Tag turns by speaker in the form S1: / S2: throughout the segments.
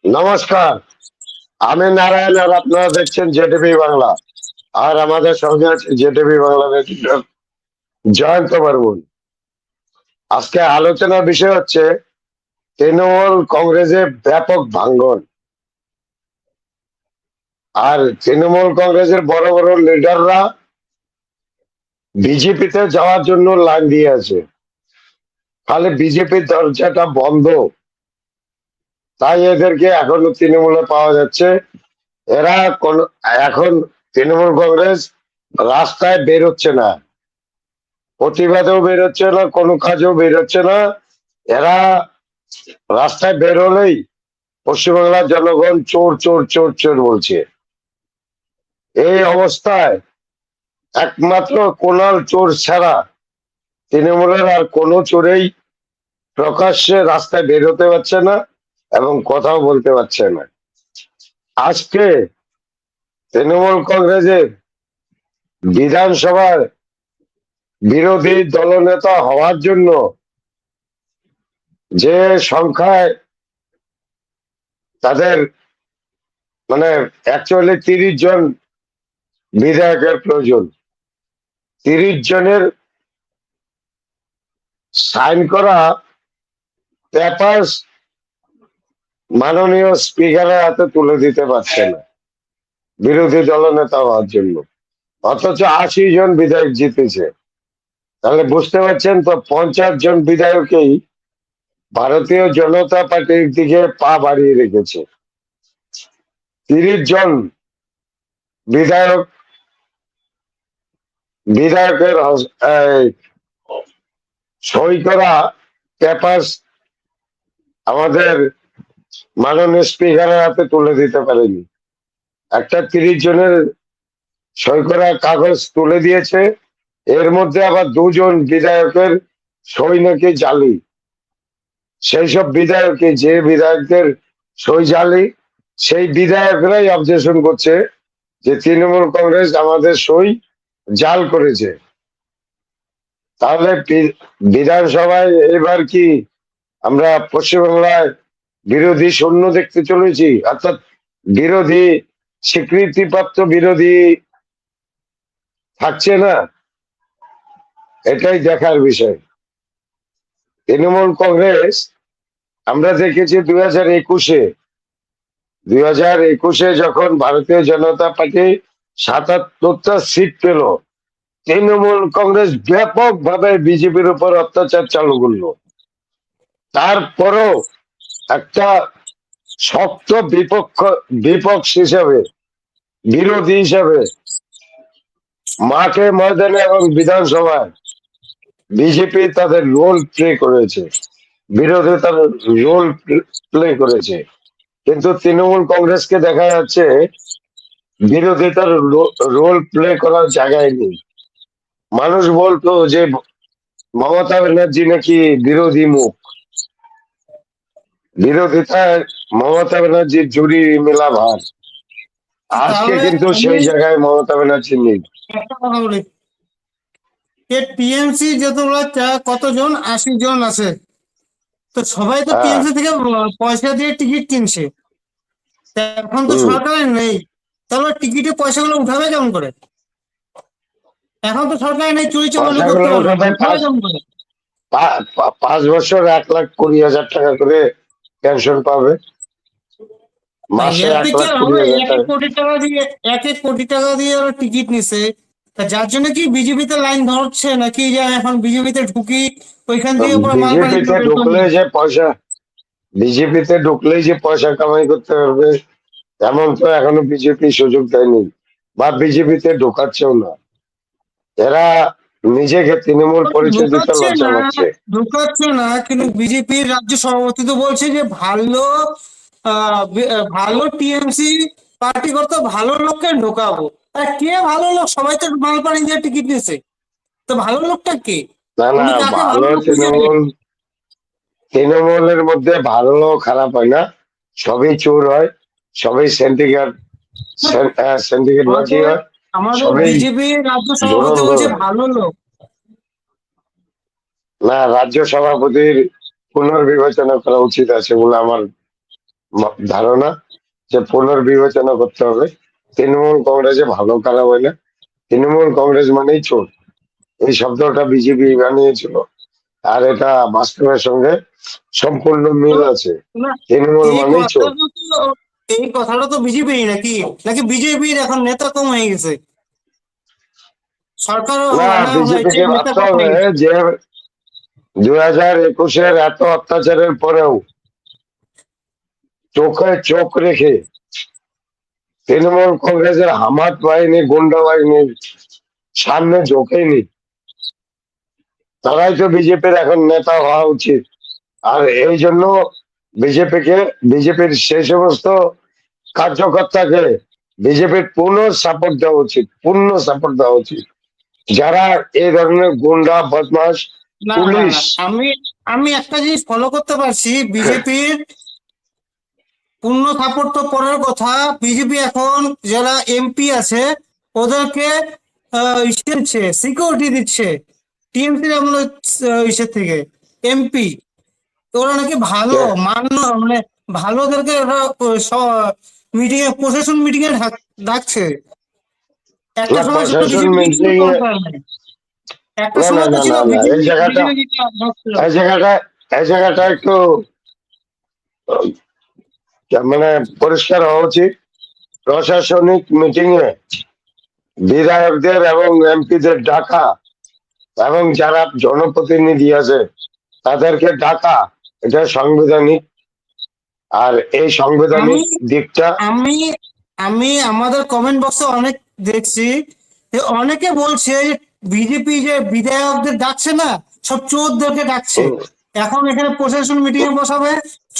S1: নমস্কার। আমি নারায়ণ, আর আপনারা দেখছেন জেটিভি বাংলা। আর আমাদের সঙ্গে আছে জেটিভি বাংলার এডিটর জয়ন্ত বর্মন। আজকে আলোচনার বিষয় হচ্ছে তৃণমূল কংগ্রেসের ব্যাপক ভাঙ্গন। আর তৃণমূল কংগ্রেসের বড় বড় লিডাররা বিজেপিতে যাওয়ার জন্য লাইন দিয়ে আছে, তাহলে বিজেপির দরজাটা বন্ধ, তাই এদেরকে এখনো তৃণমূলে পাওয়া যাচ্ছে। এরা কোন এখন তৃণমূল কংগ্রেস রাস্তায় বেরোচ্ছে না, প্রতিবাদেও বেরোচ্ছে না, কোনো কাজেও বেরোচ্ছে না। এরা রাস্তায় বেরোলেই পশ্চিমবাংলার জনগণ চোর চোর চোর চোর বলছে। এই অবস্থায় একমাত্র কোনাল চোর ছাড়া তৃণমূলের আর কোনো চোরেই প্রকাশ্যে রাস্তায় বেরোতে পারছে না এবং কথাও বলতে পারছে না। আজকে তৃণমূল কংগ্রেসের বিধানসভার বিরোধী দলনেতা হওয়ার জন্য যে সংখ্যায় তাদের মানে অ্যাকচুয়ালি 30 জন বিধায়কের প্রয়োজন, 30 জনের সাইন করা পেপার মাননীয় স্পিকারের হাতে তুলে দিতে পারছে না বিরোধী দলনেতা হওয়ার জন্য, অথচ 80 জন বিধায়ক জিতেছে। তাহলে বুঝতে পারছেন তো, 50 জন বিধায়কই ভারতীয় জনতা পার্টির দিকে পা বাড়িয়ে রেখেছে। 30 জন বিধায়ক বিধায়কের সই করা পেপার আমাদের মাননীয় স্পিকারের হাতে তুলে দিতে পারেনি। একটা 30 জনের সই করা কাগজ তুলে দিয়েছে, এর মধ্যে আবার 2 জন বিধায়কের সই নাকি জালি। সেই সব বিধায়ককে, যে বিধায়কদের সই জালি, সেই বিধায়করাই অবজেকশন করছে যে তৃণমূল কংগ্রেস আমাদের সই জাল করেছে। তাহলে বিধানসভায় এবার কি আমরা পশ্চিমবাংলায় বিরোধী শূন্য দেখতে চলেছি, অর্থাৎ বিরোধী স্বীকৃতিপ্রাপ্ত বিরোধী থাকছে না? এটাই দেখার বিষয়। তৃণমূল কংগ্রেস আমরা দেখেছি 2021-এ যখন ভারতীয় জনতা পার্টি 77টা সিট পেল, তৃণমূল কংগ্রেস ব্যাপকভাবে বিজেপির উপর অত্যাচার চালু করলো। তারপরও একটা শক্ত বিপক্ষ হিসাবে, বিরোধী হিসাবে মাঠে ময়দানে এবং বিধানসভায় বিজেপি তাদের রোল প্লে করেছে, বিরোধিতার রোল প্লে করেছে। কিন্তু তৃণমূল কংগ্রেসকে দেখা যাচ্ছে বিরোধিতার রোল প্লে করার জায়গায় নেই। মানুষ বলতো যে মমতা ব্যানার্জি নাকি বিরোধী মুখ, বিরোধিতায় মমতা ব্যানার্জির জুড়ি মেলা ভার। আজকে
S2: তাহলে
S1: কিন্তু
S2: আমি
S1: সেই জায়গায় মমতা ব্যানার্জি নেই।
S2: একটা কথা বলি, টিএমসি যতগুলো কতজন, 80 জন আছে, তো সবাই তো
S1: হ্যাঁ।
S2: টিএমসি থেকে পয়সা দিয়ে টিকিট কিনছে। তা এখন তো
S1: হম।
S2: সরকারের নেই, তাহলে টিকিটের পয়সাগুলো উঠাবে কেমন করে? এখন তো সরকার নেই, চুরি চামারি করতে
S1: পয়সাগুলো
S2: পারবে না,
S1: উঠাবে
S2: উঠাবে কেমন করে?
S1: 5 বছর 1,20,000 টাকা করে পেনশন পাবে,
S2: না,
S1: মাসে
S2: এর
S1: এক
S2: থেকে
S1: লাখ
S2: হবে
S1: কুড়ি হাজার
S2: এক এক
S1: টাকা
S2: কোটি টাকা দিয়ে, 1 কোটি টাকা দিয়ে ওরা টিকিট নিছে। তা যার জন্য কি বিজেপিতে লাইন ধরছে নাকি, যে এখন বিজেপিতে ঢুকি ওইখান থেকে পুরো মাল পানি
S1: বিজেপিতে ঢুকলে যে পয়সা, বিজেপিতে ঢুকলেই যে পয়সা কামাই করতে পারবে এমন তো এখনো বিজেপি সুযোগ দেয়নি, বা বিজেপিতে ঢোকাচ্ছেও না। এরা নিজেকে তৃণমূল পরিচয় দিতে
S2: ঢুকাচ্ছে
S1: লজ্জা
S2: না,
S1: পাচ্ছে।
S2: ঢুকাচ্ছে না, কিন্তু বিজেপির রাজ্য সভাপতি তো বলছে যে ভালো ভালো টিএমসি পার্টি করতে ভালো লোককে ঢোকাবো। আর কে ভালো লোক? সবাই তো মাল পানি দিয়ে টিকিট নিয়েছে, তো ভালো লোকটা কে?
S1: না না,
S2: উনি কাকে ভালো
S1: ভালো
S2: লোক খুঁজে নেবেন?
S1: তৃণমূলের মধ্যে ভালো খারাপ হয় না, সবই চোর হয়, সবই সিন্ডিকেট বাজি
S2: আমাদের
S1: হয়,
S2: আমাদের
S1: সবই
S2: বিজেপির রাজ্য সভাপতি
S1: ধুরন্ধর
S2: বলছে
S1: হয়।
S2: ভালো লোক।
S1: না, রাজ্য সভাপতির পুনর্বিবেচনা করা উচিত আছে বলে আমার ধারণা যে পুনর্বিবেচনা করতে হবে। তৃণমূল কংগ্রেসে ভালো খারাপ হয় না, তৃণমূল কংগ্রেস মানেই চোর, এই শব্দটা বিজেপি বানিয়েছিল, আর এটা বাস্তবের সঙ্গে সম্পূর্ণ মিল আছে।
S2: না,
S1: তৃণমূল
S2: এই
S1: মানেই চোর।
S2: কথাটা তো এই কথাটা তো বিজেপি নাকি, নাকি বিজেপির এখন নেতা কম হয়ে গেছে, সরকারও
S1: না,
S2: আনা হয়েছে,
S1: বিজেপিকে
S2: নেতা
S1: ভাবতে
S2: কম
S1: হবে
S2: হয়ে গেছে।
S1: যে 2021-এর এত অত্যাচারের পরেও চোখে চোখ রেখে তৃণমূল কংগ্রেসের হামাত বাহিনী, গুন্ডা বাহিনীর সামনে ঝোঁকেনি। তারাই তো বিজেপির এখন নেতা হওয়া উচিত। আর এই জন্য বিজেপির সেই সমস্ত কার্যকর্তাকে বিজেপির পূর্ণ সাপোর্ট দেওয়া উচিত, পূর্ণ সাপোর্ট দেওয়া উচিত। যারা এই ধরনের গুন্ডা, বদমাস,
S2: না না
S1: পুলিশ।
S2: না, আমি আমি একটা জিনিস ফলো করতে পারছি, বিজেপির পূর্ণ সাপোর্ট তো পরের কথা, বিজেপি এখন যারা এমপি আছে ওদেরকে দিচ্ছে, সিকিউরিটি দিচ্ছে, টিএমসির এমন ইসের থেকে এমপি, ওরা নাকি ভালো
S1: কে?
S2: মান্য, মানে ভালো ওদেরকে মিটিং এ, প্রশাসন মিটিং এ ডাকছে। একটা
S1: না,
S2: সময় ছিল
S1: প্রশাসন
S2: বিজেপি কিছু
S1: মিটিং এ,
S2: করতে পারে না। একটা
S1: না না
S2: সময় তো
S1: না
S2: ছিল
S1: না না,
S2: বিজেপি বিজেপি ডাকছিল।
S1: এই জায়গাটা এই জায়গাটা একটু মানে পরিষ্কার হওয়া উচিত। প্রশাসনিক মিটিং এ বিধায়কদের এবং এমপিদের ডাকা এবং যারা জনপ্রতিনিধি আছে তাদেরকে ডাকা, এটা সাংবিধানিক। আর এই সাংবিধানিক
S2: আমি
S1: দিকটা,
S2: আমি আমি আমাদের কমেন্ট বক্সে অনেক দেখছি যে অনেকে বলছে যে বিজেপি যে বিধায়কদের ডাকছে না, সব চোরদেরকে ডাকছে।
S1: উম,
S2: এখন এখানে প্রশাসন মিটিং এ বসাবে,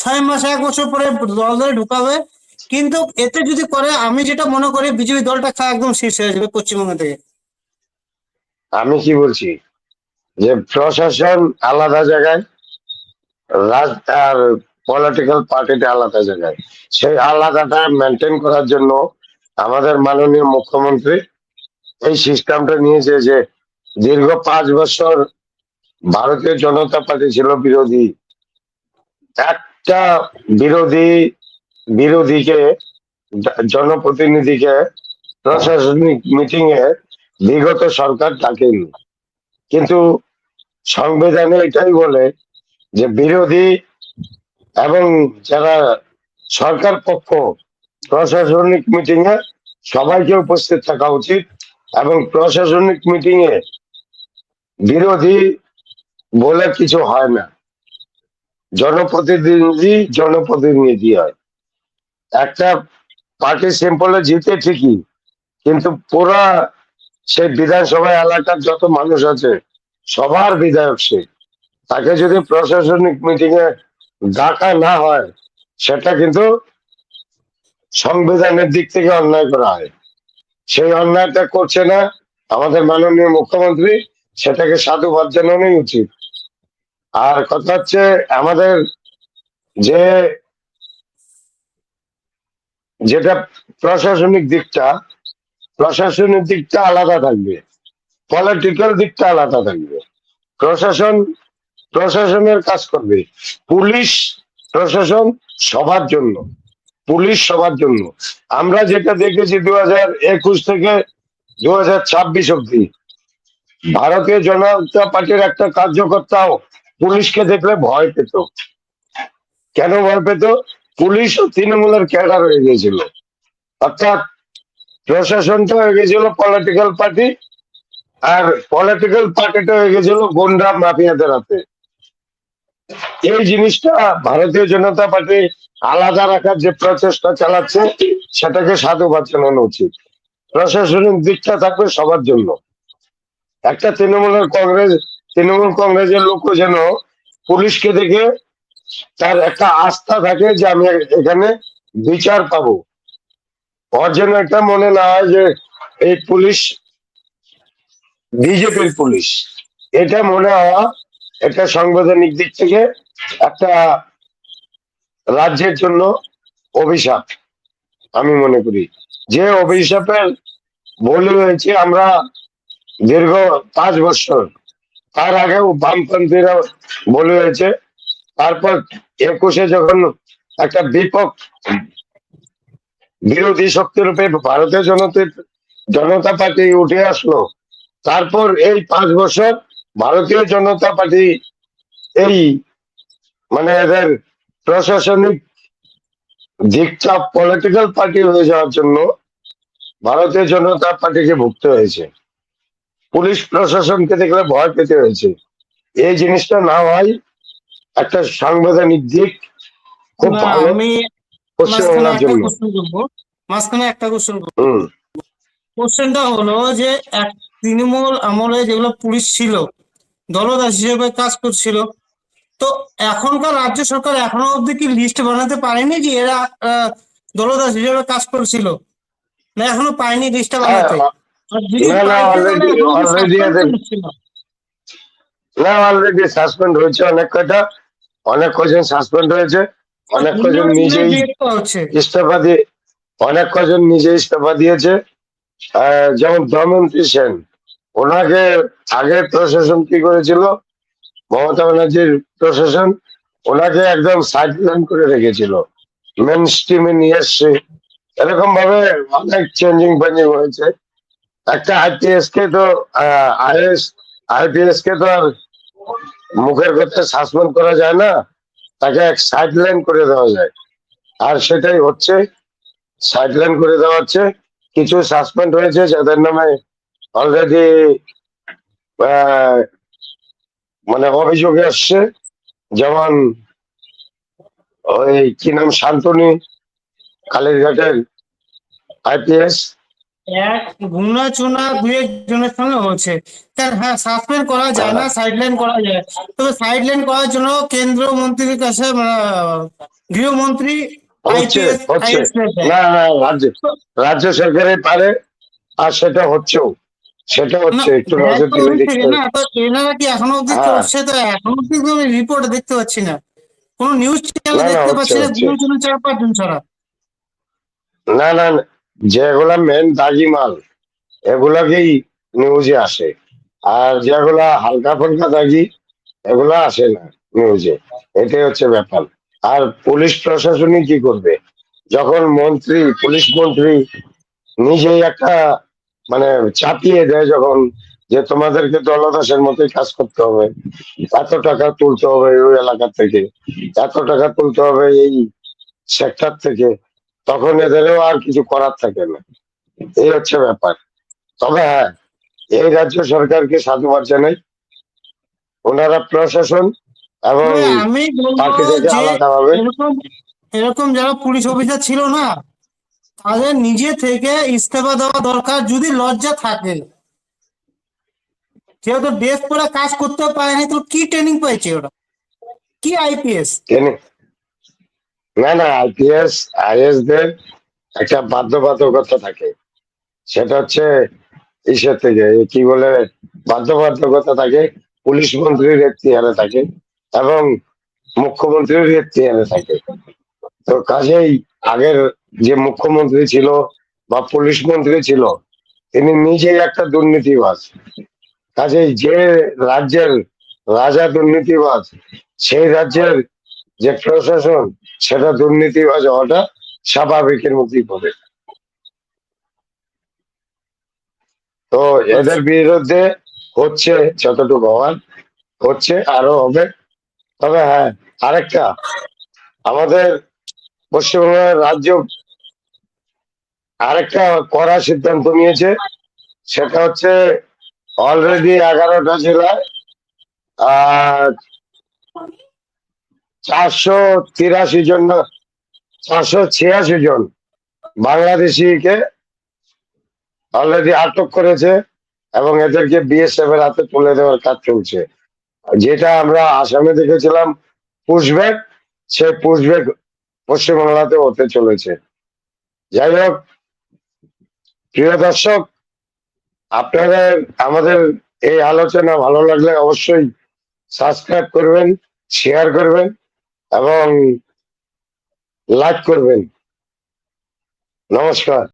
S2: 6 মাস 1 বছর পরে দল ধরে ঢুকাবে। কিন্তু এতে যদি করে, আমি যেটা মনে করি বিজেপি দলটা একদম শীর্ষে হয়ে যাবে পশ্চিমবঙ্গ থেকে।
S1: আমি কি বলছি যে প্রশাসন আলাদা জায়গায়, রাজ আর পলিটিক্যাল পার্টিটা আলাদা জায়গায়। সেই আলাদাটা মেনটেন করার জন্য আমাদের মাননীয় মুখ্যমন্ত্রী এই সিস্টেমটা নিয়েছে যে দীর্ঘ 5 বছর ভারতীয় জনতা পার্টি ছিল বিরোধী। একটা বিরোধী বিরোধীকে, জনপ্রতিনিধিকে প্রশাসনিক মিটিং এ বিগত সরকার ডাকেনি। কিন্তু সংবিধানে এটাই বলে যে বিরোধী এবং যারা সরকার পক্ষ প্রশাসনিক মিটিং এ সবাইকে উপস্থিত থাকা উচিত। এবং প্রশাসনিক মিটিং এ বিরোধী বলে কিছু হয় না, জনপ্রতিনিধি হয়। একটা পার্টি সিম্পলে জিতে ঠিকই, কিন্তু পুরা সেই বিধানসভা এলাকার যত মানুষ আছে সবার বিধায়ক সে, তাকে যদি প্রশাসনিক মিটিং এ ডাকা না হয়, সেটা কিন্তু সংবিধানের দিক থেকে অন্যায় করা হয়। সেই অন্যায়টা করছে না আমাদের মাননীয় মুখ্যমন্ত্রী, সেটাকে সাধুবাদ জানানোই উচিত। আর কথা হচ্ছে আমাদের যে যেটা প্রশাসনিক দিকটা আলাদা থাকবে, পলিটিক্যাল দিকটা আলাদা থাকবে। প্রশাসন প্রশাসনের কাজ করবে, পুলিশ প্রশাসন সবার জন্য, পুলিশ সবার জন্য। আমরা যেটা দেখেছি 2021 থেকে 2026 অব্দি, ভারতীয় জনতা পার্টির একটা কার্যকর্তাও পুলিশকে দেখলে ভয় পেত। কেন ভয় পেত? পুলিশ ও তৃণমূলের ক্যাডার হয়ে গিয়েছিল। অর্থাৎ প্রশাসনটা হয়ে গেছিল পলিটিক্যাল পার্টি, আর পলিটিক্যাল পার্টিটা হয়ে গেছিল গুন্ডা মাফিয়াদের হাতে। এই জিনিসটা ভারতীয় জনতা পার্টি আলাদা রাখার যে প্রচেষ্টা চালাচ্ছে, সেটাকে সাধুবাদ জানানো উচিত। প্রশাসনিক দিকটা থাকবে সবার জন্য। একটা তৃণমূল কংগ্রেসের লোকও যেন পুলিশকে দেখে তার একটা আস্থা থাকে যে আমি এখানে বিচার পাবো। ওর জন্য একটা মনে না হয় যে এই পুলিশ বিজেপির পুলিশ, এটা মনে হওয়া, এটা সাংবিধানিক দিক থেকে একটা রাজ্যের জন্য অভিশাপ। আমি মনে করি যে অভিশাপের বলি হয়েছে আমরা দীর্ঘ 5 বছর, তার আগেও বামপন্থীরা বলি হয়েছে, তারপর 21-এ যখন একটা বিরোধী শক্তি রূপে ভারতীয় জনতা পার্টি উঠে আসলো। তারপর এই 5 বছর ভারতীয় জনতা পার্টি এই মানে এদের প্রশাসনিক দিকটা পলিটিক্যাল পার্টি হয়ে যাওয়ার জন্য ভারতীয় জনতা পার্টিকে ভুগতে হয়েছে। পুলিশ প্রশাসনকে দেখলে ভয় পেতে হয়েছে। এই জিনিসটা না হয় একটা সাংবিধানিক দিক, খুব
S2: না,
S1: ভালো
S2: আমি মাঝখানে
S1: পশ্চিমবাংলার
S2: একটা
S1: জন্য।
S2: কোশ্চেন করবো। মাঝখানে একটা কোশ্চেন করবো।
S1: হম।
S2: কোশ্চেনটা হলো যে এক তৃণমূল আমলে যেগুলো পুলিশ ছিল, দলদাস হিসেবে কাজ করছিল, তো এখনকার রাজ্য সরকার এখনো অব্দি কি লিস্ট বানাতে পারেনি যে এরা দলদাস হিসেবে কাজ করছিল, না এখনো পায়নি লিস্টটা
S1: হ্যাঁ,
S2: বানাতে? আর যদি
S1: না না,
S2: পাইতো তাহলে
S1: অলরেডি
S2: এখন অব্দি
S1: অলরেডি
S2: সাসপেন্ড
S1: এদের,
S2: কেন ছিল?
S1: না অলরেডি সাসপেন্ড হয়েছে অনেক কয়টা, অনেক কজন সাসপেন্ড হয়েছে, অনেক কজন নিজেই
S2: বিরক্ত হচ্ছে।
S1: ইস্তফা দিয়ে, অনেক কজন নিজে ইস্তফা দিয়েছে। যেমন ধর্মমন্ত্রী সেন, ওনাকে আগে প্রশাসন কি করেছিল, মমতা ব্যানার্জির প্রশাসন ওনাকে একদম সাইডলাইন করে রেখেছিল, মেন স্ট্রিমে নিয়ে এসছে। এরকম ভাবে অনেক চেঞ্জিং ফেঞ্জিং হয়েছে। একটা আইপিএস কে তো আইপিএস কে তো আর মুখের কথা সাসপেন্ড করা যায় না, তাকে এক সাইডলাইন করে দেওয়া যায়। আর সেটাই হচ্ছে, সাইডলাইন করে দেওয়া হচ্ছে। কিছু সাসপেন্ড হয়েছে যাদের নামে অলরেডি মানে অভিযোগে আসছে। যেমন ওই কি নাম, শান্তনু, কালীরঘাটের আইপিএস।
S2: এক গুনা চুনা দু একজনের সঙ্গে হচ্ছে। হ্যাঁ, সাসপেন্ড করা যায় না, সাইডলাইন করা যায়। তবে সাইডলাইন করার জন্য কেন্দ্রীয় মন্ত্রীর কাছে গৃহমন্ত্রী
S1: হচ্ছে
S2: আইপিএস
S1: হচ্ছে
S2: আইএস দেয়।
S1: না না, রাজ্য সরকারে পারে, আর সেটা হচ্ছেও, সেটা
S2: না,
S1: হচ্ছে, একটু
S2: দেয়
S1: নজর
S2: তো
S1: দিলে
S2: ওই
S1: দেখতে
S2: থেকে
S1: হবে।
S2: না, তো এনারা কি এখনো অব্দি
S1: হ্যাঁ,
S2: করছে? তো এখনো অব্দি কোনো রিপোর্ট দেখতে পাচ্ছি না, কোনো নিউজ চ্যানেল
S1: না না,
S2: দেখতে
S1: হচ্ছে
S2: পাচ্ছি না,
S1: হচ্ছে।
S2: গুনা চুনা 4-5 জন ছাড়া।
S1: না না, যেগুলা মেন দাগি মাল এগুলাকেই নিউজে আসে, আর যেগুলা হালকা ফালকা দাগি এগুলা আসে না নিউজে। এটাই হচ্ছে ব্যাপার। আর পুলিশ প্রশাসনই কি করবে যখন পুলিশ মন্ত্রী নিজেই একটা মানে চাপিয়ে দেয়, যখন যে তোমাদেরকে দলদাসের মতোই কাজ করতে হবে, এত টাকা তুলতে হবে ওই এলাকা থেকে, এত টাকা তুলতে হবে এই সেক্টর থেকে, তখন এদেরও আর কিছু করার থাকে না। এই হচ্ছে ব্যাপার। তবে হ্যাঁ, এই রাজ্য সরকারকে সাধুবাদ জানাই, ওনারা প্রশাসন এবং
S2: তবে আমি বলবো
S1: পার্টি থেকে
S2: যে
S1: আলাদা ভাবে।
S2: এরকম এরকম যারা পুলিশ অফিসার ছিল না, তাদের নিজে থেকে ইস্তফা দেওয়া দরকার যদি লজ্জা থাকে। যেহেতু দেশ পুরো কাজ করতে পারেনি, তো কি ট্রেনিং পাইছে ওরা? কি আইপিএস?
S1: না না, আইএস দের একটা বাধ্যবাধকতা থাকে, সেটা হচ্ছে ইসের থেকে, কি বলে, বাধ্যবাধকতা থাকে, পুলিশ মন্ত্রীর এখতিয়ারে থাকে এবং মুখ্যমন্ত্রীর এখতিয়ারে থাকে। তো কাজেই আগের যে মুখ্যমন্ত্রী ছিল বা পুলিশ মন্ত্রী ছিল, তিনি নিজেই একটা দুর্নীতিবাজ। কাজেই যে রাজ্যের রাজা দুর্নীতিবাজ, সেই রাজ্যের যে প্রশাসন সেটা দুর্নীতিবাজ হওয়াটা স্বাভাবিকের মধ্যেই পড়ে। তো এদের বিরুদ্ধে হচ্ছে যতটুকু হওয়ার হচ্ছে, আরো হবে। তবে হ্যাঁ, আরেকটা, আমাদের পশ্চিমবঙ্গের রাজ্য আরেকটা কড়া সিদ্ধান্ত নিয়েছে, সেটা হচ্ছে অলরেডি 11টা জেলায় আহ 483 জন না 486 জন বাংলাদেশিকে অলরেডি আটক করেছে এবং এদেরকে বিএসএফ এর হাতে তুলে দেওয়ার কাজ চলছে। যেটা আমরা আসামে দেখেছিলাম পুশব্যাক, সেই পুশব্যাক পশ্চিমবাংলাতে হতে চলেছে। যাই হোক, প্রিয় দর্শক, আপনাদের আমাদের এই আলোচনা ভালো লাগলে অবশ্যই সাবস্ক্রাইব করবেন, শেয়ার করবেন এবং লাইক করবেন। নমস্কার।